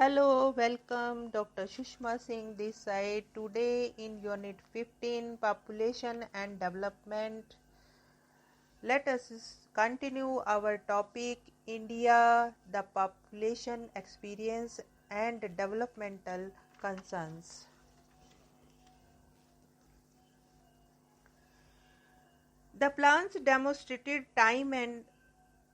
Hello, welcome. Dr. Sushma Singh this side. Today in Unit 15, Population and Development. Let us continue our topic India, the population experience and developmental concerns. The plans demonstrated time and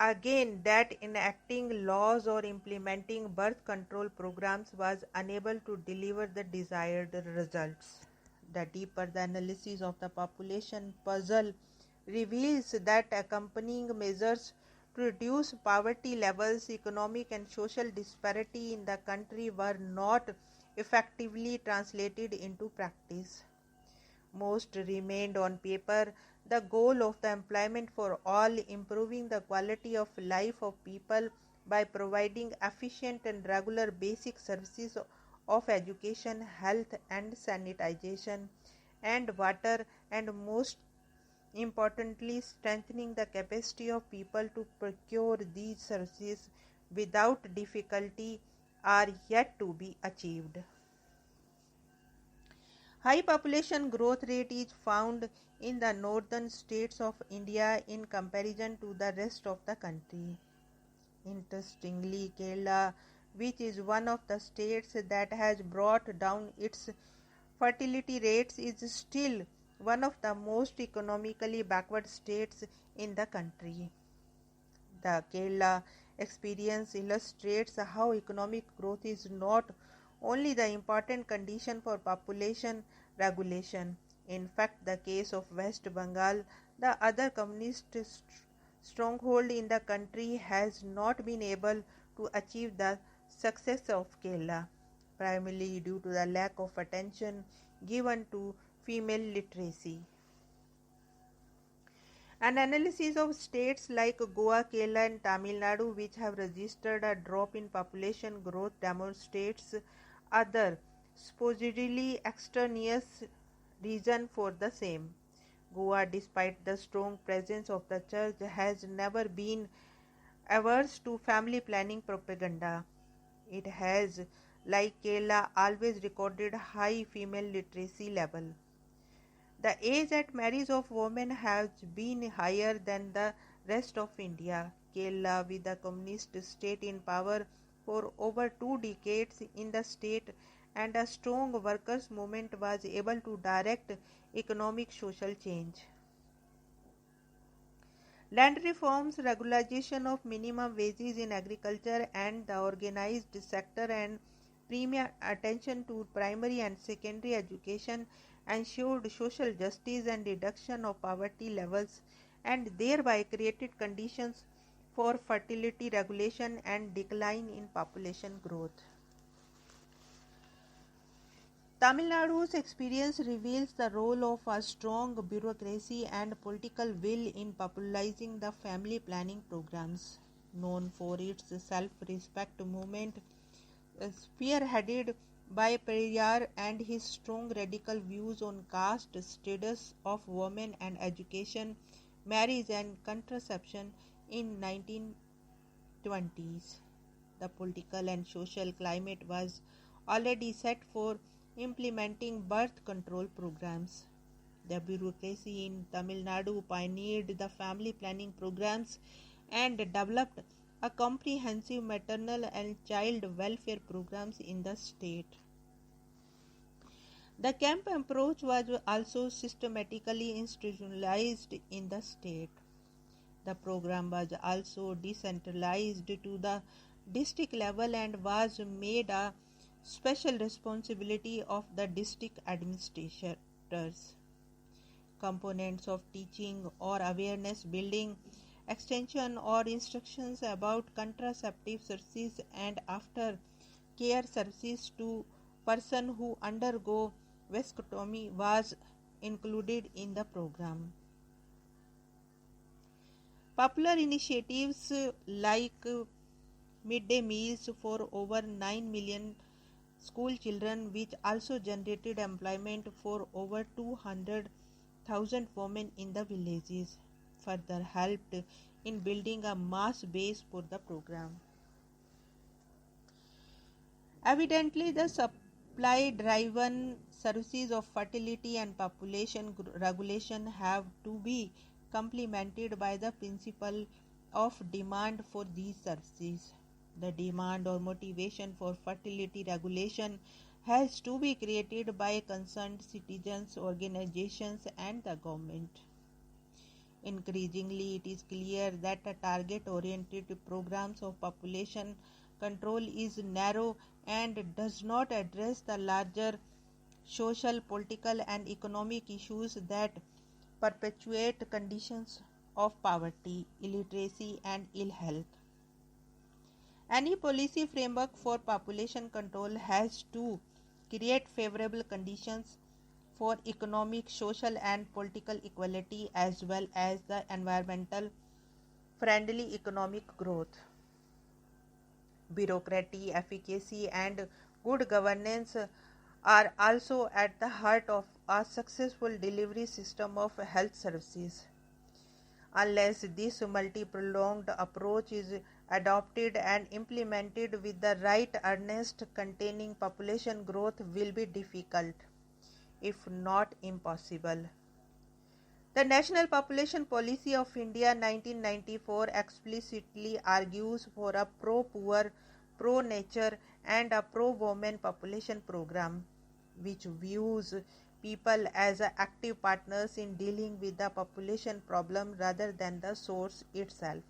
again that enacting laws or implementing birth control programs was unable to deliver the desired results. The deeper the analysis of the population puzzle reveals that accompanying measures to reduce poverty levels, economic and social disparity in the country were not effectively translated into practice. Most remained on paper. The goal of the employment for all, improving the quality of life of people by providing efficient and regular basic services of education, health and sanitation and water, and most importantly strengthening the capacity of people to procure these services without difficulty, are yet to be achieved. High population growth rate is found in the northern states of India in comparison to the rest of the country. Interestingly, Kerala, which is one of the states that has brought down its fertility rates, is still one of the most economically backward states in the country. The Kerala experience illustrates how economic growth is not only the important condition for population regulation. In fact, the case of West Bengal, the other communist stronghold in the country, has not been able to achieve the success of Kerala, primarily due to the lack of attention given to female literacy. An analysis of states like Goa, Kerala and Tamil Nadu, which have registered a drop in population growth, demonstrates other supposedly extraneous reason for the same. Goa, despite the strong presence of the church, has never been averse to family planning propaganda. It has, like Kerala, always recorded high female literacy level. The age at marriage of women has been higher than the rest of India. Kerala, with the communist state in power for over 2 decades in the state and a strong workers' movement, was able to direct economic social change. Land reforms, regularization of minimum wages in agriculture and the organized sector, and premium attention to primary and secondary education ensured social justice and reduction of poverty levels, and thereby created conditions for fertility regulation and decline in population growth. Tamil Nadu's experience reveals the role of a strong bureaucracy and political will in popularizing the family planning programs. Known for its self-respect movement, spearheaded by Periyar and his strong radical views on caste, status of women and education, marriage and contraception in 1920s. The political and social climate was already set for implementing birth control programs. The bureaucracy in Tamil Nadu pioneered the family planning programs and developed a comprehensive maternal and child welfare programs in the state. The camp approach was also systematically institutionalized in the state. The program was also decentralized to the district level and was made a special responsibility of the district administrators. Components of teaching or awareness building, extension or instructions about contraceptive services and after care services to persons who undergo vasectomy was included in the program. Popular initiatives like midday meals for over 9 million school children, which also generated employment for over 200,000 women in the villages, further helped in building a mass base for the program. Evidently, the supply-driven services of fertility and population regulation have to be complemented by the principle of demand for these services. The demand or motivation for fertility regulation has to be created by concerned citizens, organizations, and the government. Increasingly, it is clear that a target-oriented programs of population control is narrow and does not address the larger social, political, and economic issues that perpetuate conditions of poverty, illiteracy, and ill health. Any policy framework for population control has to create favorable conditions for economic, social, and political equality as well as the environmental friendly economic growth. Bureaucracy, efficacy, and good governance are also at the heart of a successful delivery system of health services. Unless this multi-pronged approach is adopted and implemented with the right earnest, containing population growth will be difficult, if not impossible. The National Population Policy of India 1994 explicitly argues for a pro-poor, pro-nature, and a pro-women population program, which views people as active partners in dealing with the population problem rather than the source itself.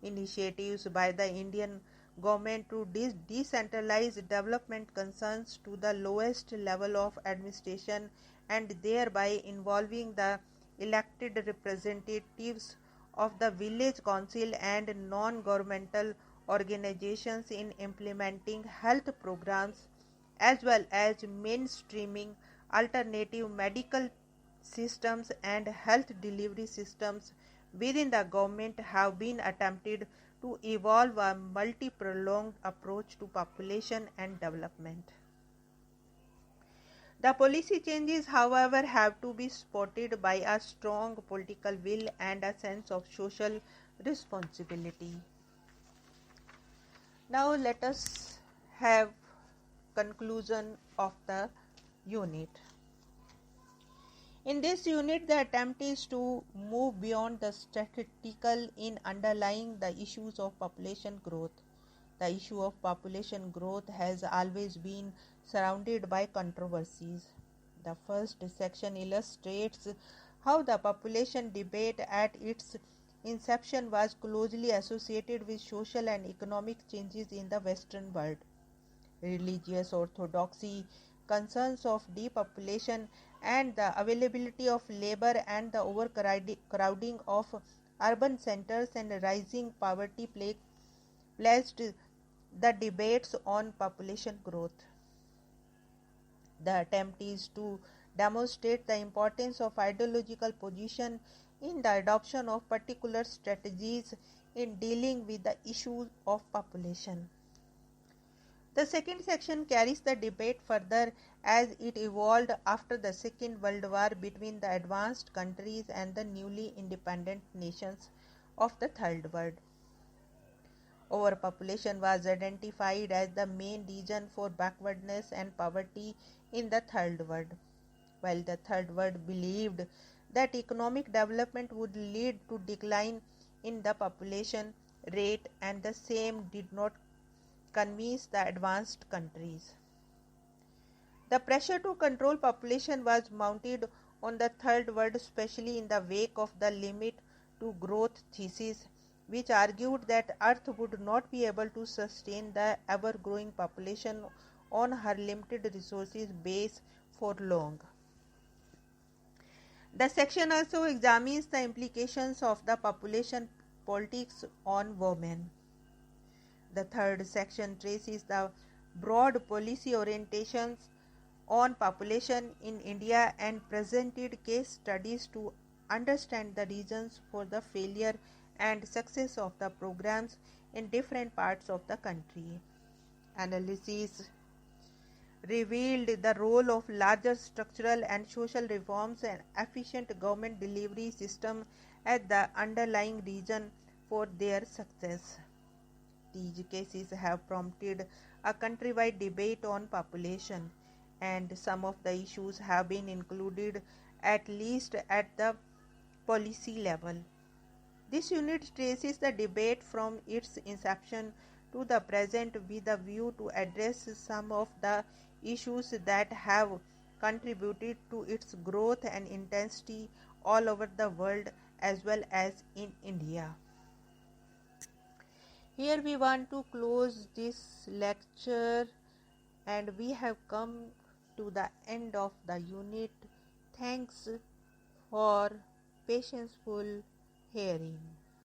Initiatives by the Indian government to decentralize development concerns to the lowest level of administration and thereby involving the elected representatives of the village council and non-governmental organizations in implementing health programs as well as mainstreaming alternative medical systems and health delivery systems within the government have been attempted to evolve a multi-pronged approach to population and development. The policy changes, however, have to be supported by a strong political will and a sense of social responsibility. Now let us have conclusion of the unit. In this unit, the attempt is to move beyond the statistical in underlying the issues of population growth. The issue of population growth has always been surrounded by controversies. The first section illustrates how the population debate at its inception was closely associated with social and economic changes in the Western world. Religious orthodoxy, concerns of depopulation, and the availability of labor and the overcrowding of urban centers and rising poverty placed the debates on population growth. The attempt is to demonstrate the importance of ideological position in the adoption of particular strategies in dealing with the issue of population. The second section carries the debate further as it evolved after the Second World War between the advanced countries and the newly independent nations of the Third World. Overpopulation was identified as the main reason for backwardness and poverty in the Third World, while the Third World believed that economic development would lead to decline in the population rate, and the same did not convince the advanced countries. The pressure to control population was mounted on the Third World, especially in the wake of the limit to growth thesis, which argued that Earth would not be able to sustain the ever-growing population on her limited resources base for long. The section also examines the implications of the population politics on women. The third section traces the broad policy orientations on population in India and presented case studies to understand the reasons for the failure and success of the programs in different parts of the country. Analysis revealed the role of larger structural and social reforms and efficient government delivery system as the underlying reason for their success. these cases have prompted a countrywide debate on population, and some of the issues have been included at least at the policy level. This unit traces the debate from its inception to the present with a view to address some of the issues that have contributed to its growth and intensity all over the world as well as in India. Here we want to close this lecture, and we have come to the end of the unit. Thanks for patientful hearing.